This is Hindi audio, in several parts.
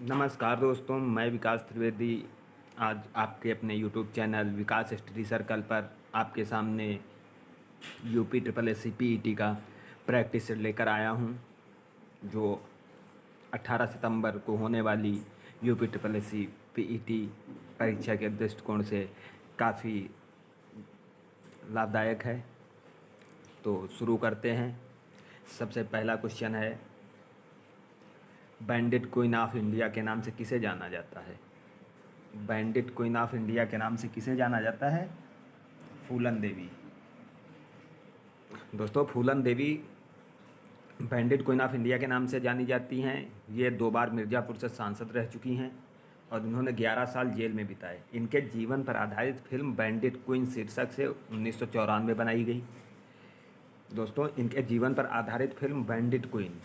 नमस्कार दोस्तों, मैं विकास त्रिवेदी आज आपके अपने YouTube channel Vikas study circle पर आपके सामने UP triple S C P E T का प्रैक्टिस सेट लेकर आया हूं, जो 18 सितंबर को होने वाली UP triple S C P E T परीक्षा के दृष्टिकोण से काफ़ी लाभदायक है। तो शुरू करते हैं। सबसे पहला क्वेश्चन है, बैंडिट क्वीन ऑफ इंडिया के नाम से किसे जाना जाता है? बैंडिट क्वीन ऑफ इंडिया के नाम से किसे जाना जाता है? फूलन देवी। दोस्तों, फूलन देवी बैंडिट क्वीन ऑफ इंडिया के नाम से जानी जाती हैं। ये 2 बार मिर्ज़ापुर से सांसद रह चुकी हैं और इन्होंने 11 साल जेल में बिताए। इनके जीवन पर आधारित फिल्म बैंडिट क्वीन शीर्षक से 1994 में बनाई गई। दोस्तों, इनके जीवन पर आधारित फिल्म बैंडिट क्वीन,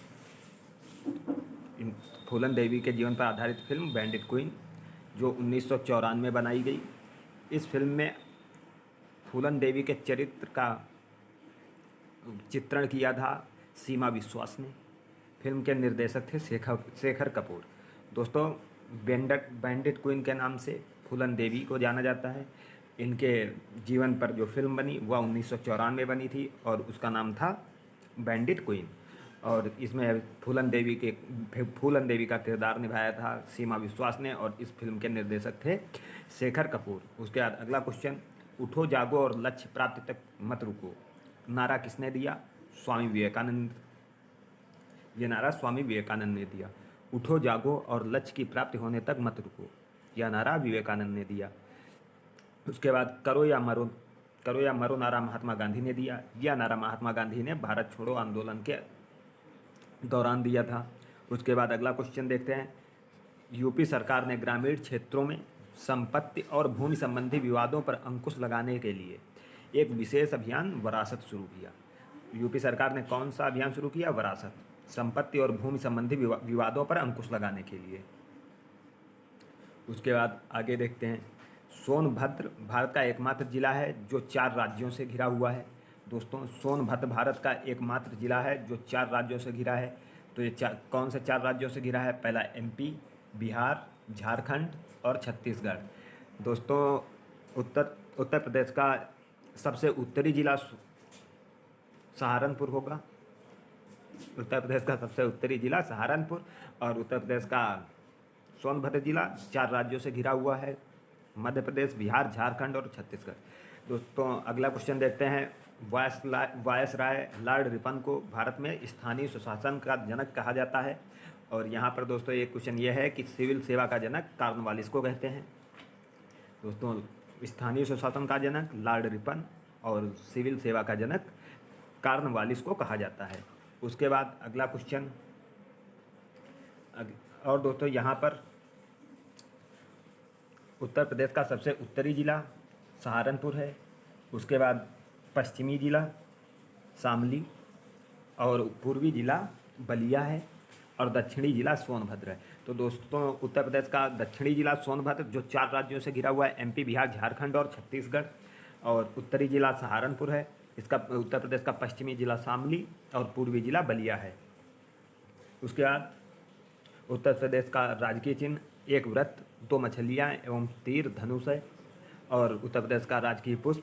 फूलन देवी के जीवन पर आधारित फिल्म बैंडिट क्वीन जो 1994 में बनाई गई। इस फिल्म में फूलन देवी के चरित्र का चित्रण किया था सीमा विश्वास ने। फिल्म के निर्देशक थे शेखर कपूर। दोस्तों, बैंडिट क्वीन के नाम से फूलन देवी को जाना जाता है। इनके जीवन पर जो फिल्म बनी वह 1994 में बनी थी और उसका नाम था बैंडिट क्वीन। और इसमें फूलन देवी का किरदार निभाया था सीमा विश्वास ने और इस फिल्म के निर्देशक थे शेखर कपूर। उसके बाद अगला क्वेश्चन, उठो जागो और लक्ष्य प्राप्ति तक मत रुको, नारा किसने दिया? स्वामी विवेकानंद। ये नारा स्वामी विवेकानंद ने दिया। उठो जागो और लक्ष्य की प्राप्ति होने तक मत रुको, यह नारा विवेकानंद ने दिया। उसके बाद करो या मरो नारा महात्मा गांधी ने दिया। यह नारा महात्मा गांधी ने भारत छोड़ो आंदोलन के दौरान दिया था। उसके बाद अगला क्वेश्चन देखते हैं, यूपी सरकार ने ग्रामीण क्षेत्रों में संपत्ति और भूमि संबंधी विवादों पर अंकुश लगाने के लिए एक विशेष अभियान वरासत शुरू किया। यूपी सरकार ने कौन सा अभियान शुरू किया? वरासत, संपत्ति और भूमि संबंधी विवादों पर अंकुश लगाने के लिए। उसके बाद आगे देखते हैं, सोनभद्र भारत का एकमात्र जिला है जो 4 राज्यों से घिरा हुआ है। दोस्तों, सोनभद्र भारत का एकमात्र जिला है जो 4 राज्यों से घिरा है। तो ये कौन से 4 राज्यों से घिरा है? पहला एमपी, बिहार, झारखंड और छत्तीसगढ़। दोस्तों, उत्तर प्रदेश का सबसे उत्तरी जिला सहारनपुर होगा। उत्तर प्रदेश का सबसे उत्तरी जिला सहारनपुर और उत्तर प्रदेश का सोनभद्र जिला 4 राज्यों से घिरा हुआ है, मध्य प्रदेश, बिहार, झारखंड और छत्तीसगढ़। दोस्तों, अगला क्वेश्चन देखते हैं, वायसराय लॉर्ड रिपन को भारत में स्थानीय सुशासन का जनक कहा जाता है। और यहाँ पर दोस्तों एक क्वेश्चन ये है कि सिविल सेवा का जनक कॉर्नवालिस को कहते हैं। दोस्तों, स्थानीय सुशासन का जनक लॉर्ड रिपन और सिविल सेवा का जनक कॉर्नवालिस को कहा जाता है। उसके बाद अगला क्वेश्चन, और दोस्तों यहाँ पर उत्तर प्रदेश का सबसे उत्तरी जिला सहारनपुर है। उसके बाद पश्चिमी जिला शामली और पूर्वी जिला बलिया है और दक्षिणी जिला सोनभद्र है। तो दोस्तों, उत्तर प्रदेश का दक्षिणी जिला सोनभद्र जो 4 राज्यों से घिरा हुआ है, एमपी, बिहार, झारखंड और छत्तीसगढ़, और उत्तरी जिला सहारनपुर है। इसका उत्तर प्रदेश का पश्चिमी जिला शामली और पूर्वी जिला बलिया है। उसके बाद उत्तर प्रदेश का राजकीय चिन्ह एक वृत्त, 2 मछलियाँ एवं तीर धनुष है। और उत्तर प्रदेश का राजकीय पुष्प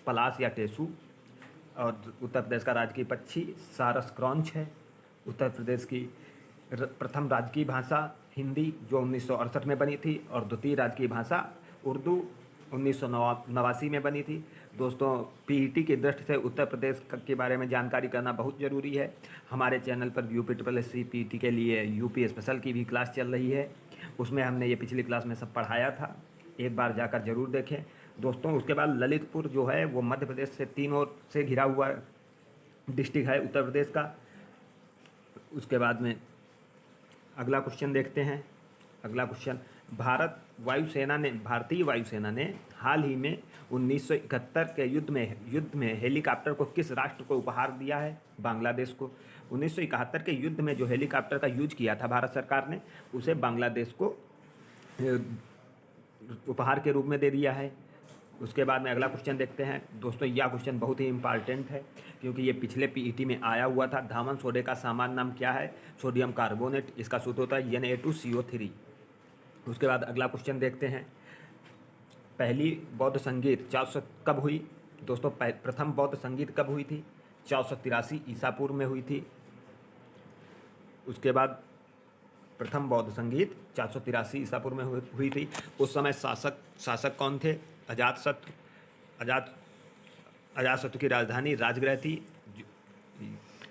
पलाश या टेसू। और उत्तर प्रदेश का राजकीय पक्षी सारस क्रॉन्च है। उत्तर प्रदेश की प्रथम राजकीय भाषा हिंदी जो 1968 में बनी थी और द्वितीय राजकीय भाषा उर्दू 1989 में बनी थी। दोस्तों, पीईटी की दृष्टि से उत्तर प्रदेश के बारे में जानकारी करना बहुत ज़रूरी है। हमारे चैनल पर UP triple S C PET के लिए यूपी स्पेशल की भी क्लास चल रही है, उसमें हमने ये पिछली क्लास में सब पढ़ाया था, एक बार जाकर ज़रूर देखें दोस्तों। उसके बाद ललितपुर जो है वो मध्य प्रदेश से 3 ओर से घिरा हुआ डिस्ट्रिक्ट है उत्तर प्रदेश का। उसके बाद में अगला क्वेश्चन देखते हैं। अगला क्वेश्चन, भारतीय वायुसेना ने हाल ही में 1971 के युद्ध में हेलीकॉप्टर को किस राष्ट्र को उपहार दिया है? बांग्लादेश को। 1971 के युद्ध में जो हेलीकॉप्टर का यूज किया था भारत सरकार ने, उसे बांग्लादेश को उपहार के रूप में दे दिया है। उसके बाद में अगला क्वेश्चन देखते हैं। दोस्तों, यह क्वेश्चन बहुत ही इंपॉर्टेंट है क्योंकि ये पिछले पीईटी में आया हुआ था। धामन सोडे का सामान्य नाम क्या है? Sodium carbonate. इसका सूत्र होता है Na2CO3। उसके बाद अगला क्वेश्चन देखते हैं, पहली बौद्ध संगीत 400 कब हुई? दोस्तों प्रथम बौद्ध संगीत कब हुई थी? 483 ईसा पूर्व में हुई थी। उसके बाद प्रथम बौद्ध संगीत 483 ईसा पूर्व में हुई थी। उस समय शासक कौन थे? अजातशत्रु। अजातशत्रु की राजधानी राजगृह थी।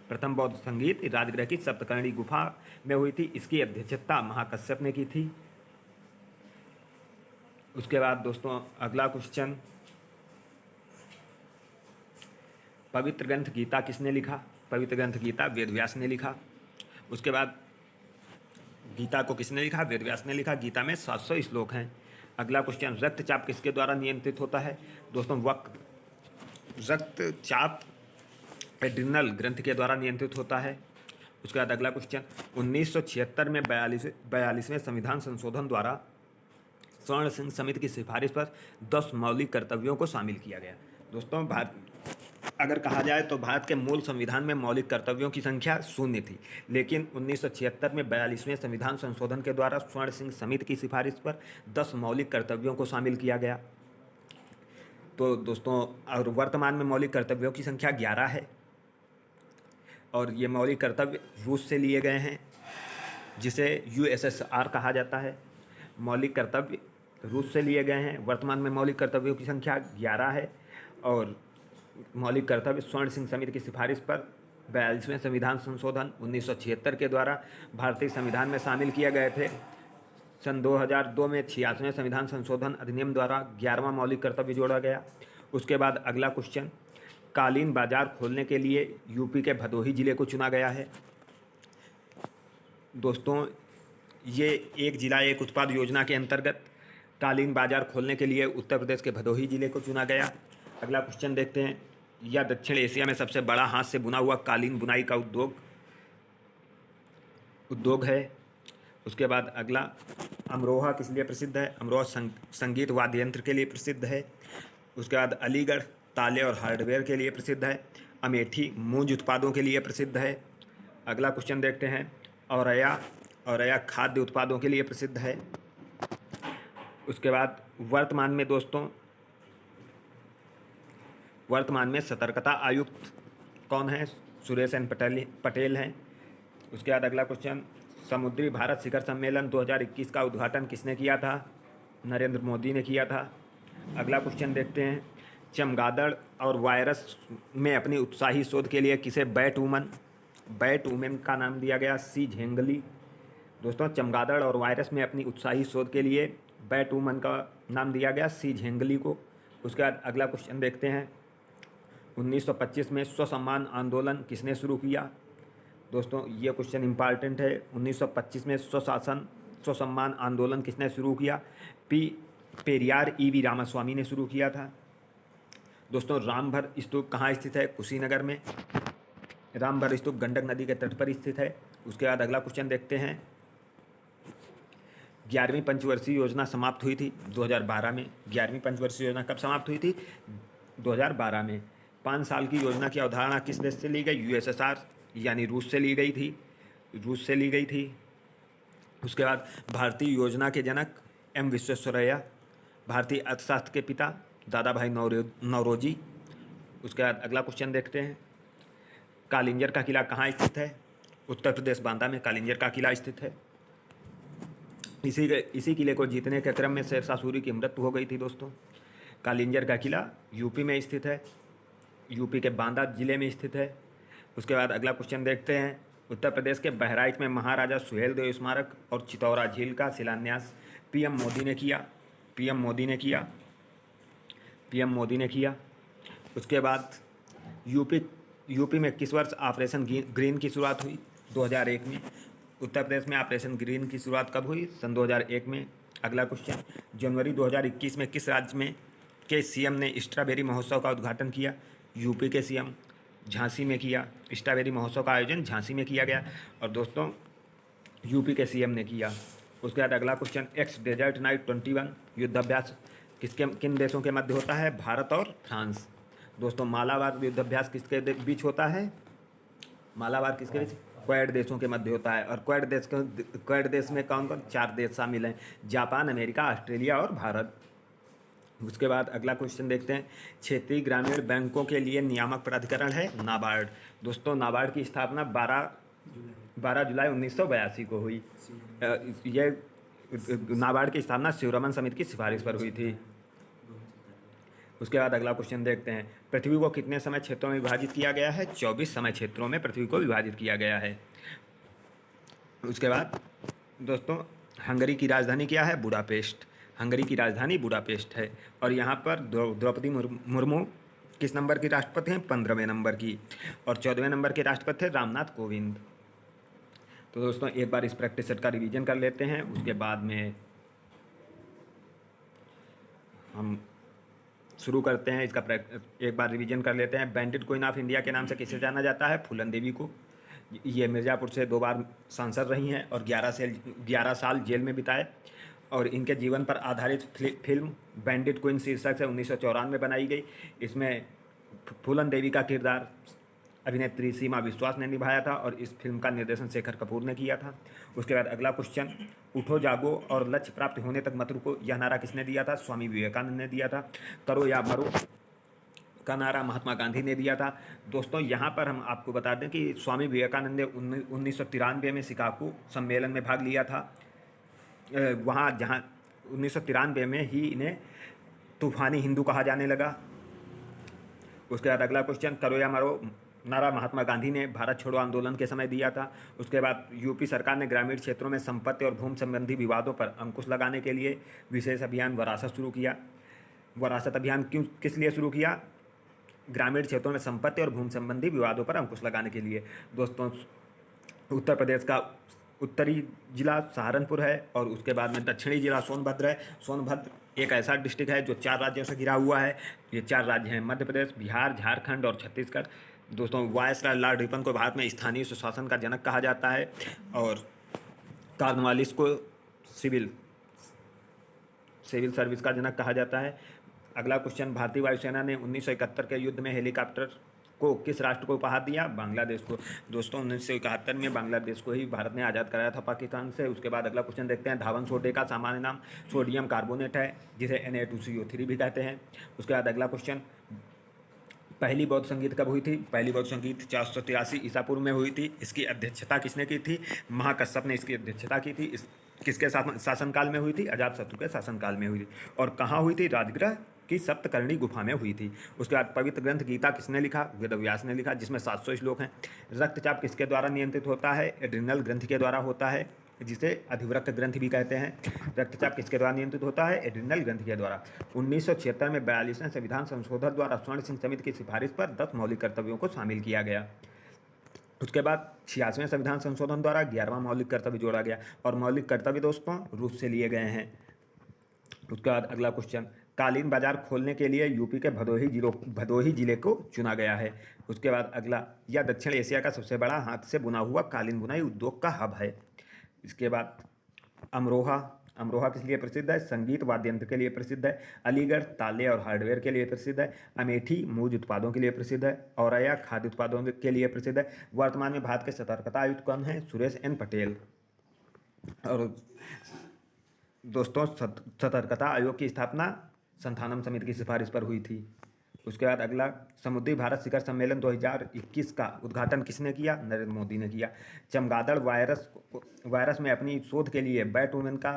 प्रथम बौद्ध संगीत राजगृह की सप्तकर्णी गुफा में हुई थी। इसकी अध्यक्षता महाकश्यप ने की थी। उसके बाद दोस्तों अगला क्वेश्चन, पवित्र ग्रंथ गीता किसने लिखा? पवित्र ग्रंथ गीता वेदव्यास ने लिखा। उसके बाद गीता को किसने लिखा? वेदव्यास ने लिखा। गीता में 700 श्लोक हैं। अगला क्वेश्चन, रक्तचाप किसके द्वारा नियंत्रित होता है? दोस्तों रक्तचाप एड्रिनल ग्रंथ के द्वारा नियंत्रित होता है। उसके बाद अगला क्वेश्चन, 1976 में 42वें संविधान संशोधन द्वारा स्वर्ण सिंह समिति की सिफारिश पर 10 मौलिक कर्तव्यों को शामिल किया गया। दोस्तों अगर कहा जाए तो भारत के मूल संविधान में मौलिक कर्तव्यों की संख्या 0 थी, लेकिन 1976 में 42वें संविधान संशोधन के द्वारा स्वर्ण सिंह समिति की सिफारिश पर 10 मौलिक कर्तव्यों को शामिल किया गया। तो दोस्तों और वर्तमान में मौलिक कर्तव्यों की संख्या 11 है और ये मौलिक कर्तव्य रूस से लिए गए हैं, जिसे USSR कहा जाता है। मौलिक कर्तव्य रूस से लिए गए हैं। वर्तमान में मौलिक कर्तव्यों की संख्या 11 है और मौलिक कर्तव्य स्वर्ण सिंह समिति की सिफारिश पर 42वें संविधान संशोधन 1976 के द्वारा भारतीय संविधान में शामिल किए गए थे। सन 2002 में 86वें संविधान संशोधन अधिनियम द्वारा 11वां मौलिक कर्तव्य जोड़ा गया। उसके बाद अगला क्वेश्चन, कालीन बाजार खोलने के लिए यूपी के भदोही जिले को चुना गया है। दोस्तों ये एक जिला एक उत्पाद योजना के अंतर्गत कालीन बाजार खोलने के लिए उत्तर प्रदेश के भदोही जिले को चुना गया। अगला क्वेश्चन देखते हैं, यह दक्षिण एशिया में सबसे बड़ा हाथ से बुना हुआ कालीन बुनाई का उद्योग है। उसके बाद अगला, अमरोहा किस लिए प्रसिद्ध है? अमरोहा संगीत वाद्य यंत्र के लिए प्रसिद्ध है। उसके बाद अलीगढ़ ताले और हार्डवेयर के लिए प्रसिद्ध है। अमेठी मूंज उत्पादों के लिए प्रसिद्ध है। अगला क्वेश्चन देखते हैं, औरैया खाद्य उत्पादों के लिए प्रसिद्ध है। उसके बाद वर्तमान में सतर्कता आयुक्त कौन है? सुरेश एन पटेल हैं। उसके बाद अगला क्वेश्चन, समुद्री भारत शिखर सम्मेलन 2021 का उद्घाटन किसने किया था? नरेंद्र मोदी ने किया था। अगला क्वेश्चन देखते हैं, चमगादड़ और वायरस में अपनी उत्साही शोध के लिए किसे बैट वुमेन का नाम दिया गया? सी झेंगली। दोस्तों चमगादड़ और वायरस में अपनी उत्साही शोध के लिए बैट वुमन का नाम दिया गया सी झेंगली को। उसके बाद अगला क्वेश्चन देखते हैं, 1925 में स्वसम्मान आंदोलन किसने शुरू किया? दोस्तों ये क्वेश्चन इम्पॉर्टेंट है। 1925 में स्वसम्मान आंदोलन किसने शुरू किया? पेरियार EV रामास्वामी ने शुरू किया था। दोस्तों रामभर स्तूप कहाँ स्थित है? कुशीनगर में। रामभर स्तूप गंडक नदी के तट पर स्थित है। उसके बाद अगला क्वेश्चन देखते हैं, 11वीं पंचवर्षीय योजना समाप्त हुई थी 2012 में। 11वीं पंचवर्षीय योजना कब समाप्त हुई थी? 2012 में। 5 साल की योजना की अवधारणा किस देश से ली गई? USSR यानी रूस से ली गई थी। उसके बाद भारतीय योजना के जनक M विश्वेश्वरैया, भारतीय अर्थशास्त्र के पिता दादा भाई नौरोजी। उसके बाद अगला क्वेश्चन देखते हैं, कालिंजर का किला कहाँ स्थित है? उत्तर प्रदेश बांदा में कालिंजर का किला स्थित है। इसी किले को जीतने के क्रम में शेरशाह सूरी की मृत्यु हो गई थी। दोस्तों कालिंजर का किला यूपी में स्थित है, यूपी के बांदा जिले में स्थित है। उसके बाद अगला क्वेश्चन देखते हैं, उत्तर प्रदेश के बहराइच में महाराजा सुहेलदेव स्मारक और चितौरा झील का शिलान्यास पीएम मोदी ने किया। उसके बाद यूपी में किस वर्ष ऑपरेशन ग्रीन की शुरुआत हुई? 2001 में। उत्तर प्रदेश में ऑपरेशन ग्रीन की शुरुआत कब हुई? सन 2001 में। अगला क्वेश्चन, जनवरी 2021 में किस राज्य में के CM ने स्ट्रॉबेरी महोत्सव का उद्घाटन किया? यूपी के CM झांसी में किया। स्ट्रॉबेरी महोत्सव का आयोजन झांसी में किया गया और दोस्तों यूपी के CM ने किया। उसके बाद अगला क्वेश्चन, एक्स डेजर्ट नाइट 21 युद्धाभ्यास किन देशों के मध्य होता है? भारत और फ्रांस। दोस्तों मालाबार युद्धाभ्यास किसके बीच होता है? मालाबार किसके बीच? क्वाड देशों के मध्य होता है। और क्वाड देश में कौन कौन 4 देश शामिल हैं, जापान, अमेरिका, ऑस्ट्रेलिया और भारत। उसके बाद अगला क्वेश्चन देखते हैं, क्षेत्रीय ग्रामीण बैंकों के लिए नियामक प्राधिकरण है नाबार्ड। दोस्तों नाबार्ड की स्थापना 12 जुलाई 1982 को हुई। ये नाबार्ड की स्थापना शिवरमन समिति की सिफारिश पर हुई थी। उसके बाद अगला क्वेश्चन देखते हैं, पृथ्वी को कितने समय क्षेत्रों में विभाजित किया गया है? 24 समय क्षेत्रों में पृथ्वी को विभाजित किया गया है। उसके बाद दोस्तों हंगरी की राजधानी क्या है? बुडापेस्ट। हंगरी की राजधानी बुडापेस्ट है। और यहाँ पर द्रौपदी मुर्मू किस नंबर की राष्ट्रपति हैं? 15वें नंबर की। और 14वें नंबर के राष्ट्रपति थे रामनाथ कोविंद। तो दोस्तों एक बार इस प्रैक्टिस सेट का रिवीजन कर लेते हैं, उसके बाद में हम शुरू करते हैं इसका एक बार रिवीजन कर लेते हैं। बैंडेड क्वीन ऑफ इंडिया के नाम से किसे जाना जाता है? फूलन देवी को। ये मिर्ज़ापुर से 2 बार सांसद रही हैं और 11 साल जेल में बिताए। और इनके जीवन पर आधारित फिल्म बैंडेड क्वीन शीर्षक से 1994 में बनाई गई। इसमें फूलन देवी का किरदार अभिनेत्री सीमा विश्वास ने निभाया था और इस फिल्म का निर्देशन शेखर कपूर ने किया था। उसके बाद अगला क्वेश्चन, उठो जागो और लक्ष्य प्राप्त होने तक मत रुको, यह नारा किसने दिया था? स्वामी विवेकानंद ने दिया था। करो या मरो का नारा महात्मा गांधी ने दिया था। दोस्तों यहाँ पर हम आपको बता दें कि स्वामी विवेकानंद ने 1993 में शिकागो सम्मेलन में भाग लिया था। वहाँ जहाँ 1993 में ही इन्हें तूफानी हिंदू कहा जाने लगा। उसके बाद अगला क्वेश्चन, करो या मरो नारा महात्मा गांधी ने भारत छोड़ो आंदोलन के समय दिया था। उसके बाद यूपी सरकार ने ग्रामीण क्षेत्रों में संपत्ति और भूमि संबंधी विवादों पर अंकुश लगाने के लिए विशेष अभियान वरासत शुरू किया। वरासत अभियान किस लिए शुरू किया? ग्रामीण क्षेत्रों में संपत्ति और भूमि संबंधी विवादों पर अंकुश लगाने के लिए। दोस्तों उत्तर प्रदेश का उत्तरी जिला सहारनपुर है और उसके बाद में दक्षिणी जिला सोनभद्र है। सोनभद्र एक ऐसा डिस्ट्रिक्ट है जो 4 राज्यों से घिरा हुआ है। ये 4 राज्य हैं मध्य प्रदेश, बिहार, झारखंड और छत्तीसगढ़। दोस्तों वायसराय लॉर्ड रिपन को भारत में स्थानीय सुशासन का जनक कहा जाता है और कॉर्नवालिस को सिविल सर्विस का जनक कहा जाता है। अगला क्वेश्चन, भारतीय वायुसेना ने 1971 के युद्ध में हेलीकॉप्टर को किस राष्ट्र को उपहार दिया? बांग्लादेश को। दोस्तों 1971 में बांग्लादेश को ही भारत ने आज़ाद कराया था पाकिस्तान से। उसके बाद अगला क्वेश्चन देखते हैं, धावन सोडे का सामान्य नाम सोडियम कार्बोनेट है जिसे Na2CO3 भी कहते हैं। उसके बाद अगला क्वेश्चन, पहली बौद्ध संगीत कब हुई थी? पहली बौद्ध संगीत 483 ईसा पूर्व में हुई थी। इसकी अध्यक्षता किसने की थी? महाकश्यप ने इसकी अध्यक्षता की थी। किसके शासनकाल में हुई थी? अजातशत्रु के शासनकाल में हुई थी। और कहाँ हुई थी? राजगृह की सप्तकर्णी गुफा में हुई थी। उसके बाद पवित्र ग्रंथ गीता किसने लिखा? वेदव्यास ने लिखा, जिसमें 700 श्लोक हैं। रक्तचाप किसके द्वारा नियंत्रित होता है? एड्रिनल ग्रंथि के द्वारा होता है, जिसे अधिवृक्क ग्रंथि भी कहते हैं। रक्तचाप किसके द्वारा नियंत्रित होता है? एड्रिनल ग्रंथि के द्वारा। 1976 में 42वें संविधान संशोधन द्वारा स्वर्ण सिंह समिति की सिफारिश पर 10 मौलिक कर्तव्यों को शामिल किया गया। उसके बाद 86वें संविधान संशोधन द्वारा 11वां मौलिक कर्तव्य जोड़ा गया और मौलिक कर्तव्य दोस्तों रूस से लिए गए हैं। उसके बाद अगला क्वेश्चन, कालीन बाजार खोलने के लिए यूपी के भदोही जिले को चुना गया है। उसके बाद अगला, यह दक्षिण एशिया का सबसे बड़ा हाथ से बुना हुआ कालीन बुनाई उद्योग का हब है। इसके बाद अमरोहा किस लिए प्रसिद्ध है? संगीत वाद्य यंत्र के लिए प्रसिद्ध है। अलीगढ़ ताले और हार्डवेयर के लिए प्रसिद्ध है। अमेठी मूज उत्पादों के लिए प्रसिद्ध है। औरैया खाद्य उत्पादों के लिए प्रसिद्ध है। वर्तमान में भारत के सतर्कता आयुक्त कौन है? सुरेश एन पटेल। और दोस्तों सतर्कता आयोग की स्थापना संथानम समिति की सिफारिश पर हुई थी। उसके बाद अगला, समुद्री भारत शिखर सम्मेलन 2021 का उद्घाटन किसने किया? नरेंद्र मोदी ने किया। चमगादड़ वायरस में अपनी शोध के लिए बैट वुमेन का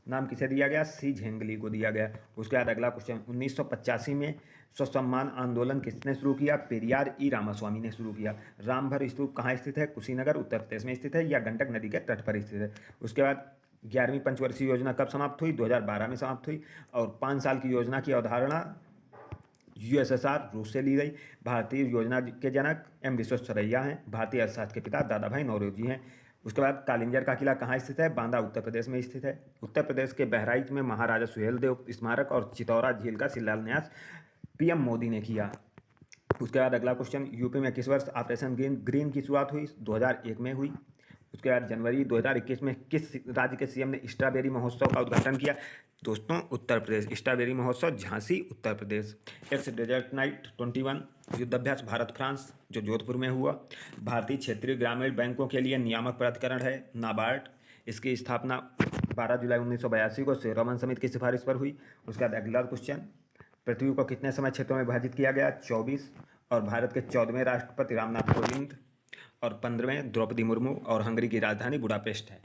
नाम किसे दिया गया? सी झेंगली को दिया गया। उसके बाद अगला क्वेश्चन, 1985 में स्वसम्मान आंदोलन किसने शुरू किया? पेरियार ई रामास्वामी ने शुरू किया। रामभर स्तूप कहाँ स्थित है? कुशीनगर उत्तर प्रदेश में स्थित है या गंडक नदी के तट पर स्थित है। उसके बाद 11वीं पंचवर्षीय योजना कब समाप्त हुई? 2012 में समाप्त हुई और 5 साल की योजना की अवधारणा USSR रूस से ली गई। भारतीय योजना के जनक M विश्वेश्वरैया हैं। भारतीय अर्थशास्त्र के पिता दादा भाई नौरोजी हैं। उसके बाद कालिंजर का किला कहाँ स्थित है? बांदा उत्तर प्रदेश में स्थित है। उत्तर प्रदेश के बहराइच में महाराजा सुहेलदेव स्मारक और चितौरा झील का शिलान्यास PM मोदी ने किया। उसके बाद अगला क्वेश्चन, यूपी में किस वर्ष ऑपरेशन ग्रीन की शुरुआत हुई? 2001 में हुई। उसके बाद जनवरी 2021 में किस राज्य के सीएम ने स्ट्रॉबेरी महोत्सव का उद्घाटन किया? दोस्तों उत्तर प्रदेश, स्ट्रॉबेरी महोत्सव Jhansi Uttar Pradesh. X Desert Knight 21 युद्धाभ्यास भारत फ्रांस जो जोधपुर में हुआ। भारतीय क्षेत्रीय ग्रामीण बैंकों के लिए नियामक प्राधिकरण है नाबार्ड। इसकी स्थापना 12 जुलाई 1982 को सिरोमन समिति की सिफारिश पर हुई। उसके बाद अगला क्वेश्चन, पृथ्वी को कितने समय क्षेत्रों में विभाजित किया गया? 24। और भारत के 14वें राष्ट्रपति रामनाथ कोविंद और 15वें द्रौपदी मुर्मू और हंगरी की राजधानी बुडापेस्ट है।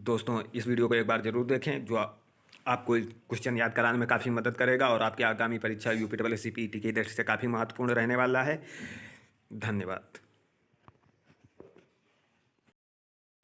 दोस्तों इस वीडियो को एक बार ज़रूर देखें, जो आपको क्वेश्चन याद कराने में काफ़ी मदद करेगा और आपकी आगामी परीक्षा यूपी CPET की दृष्टि से काफ़ी महत्वपूर्ण रहने वाला है। धन्यवाद।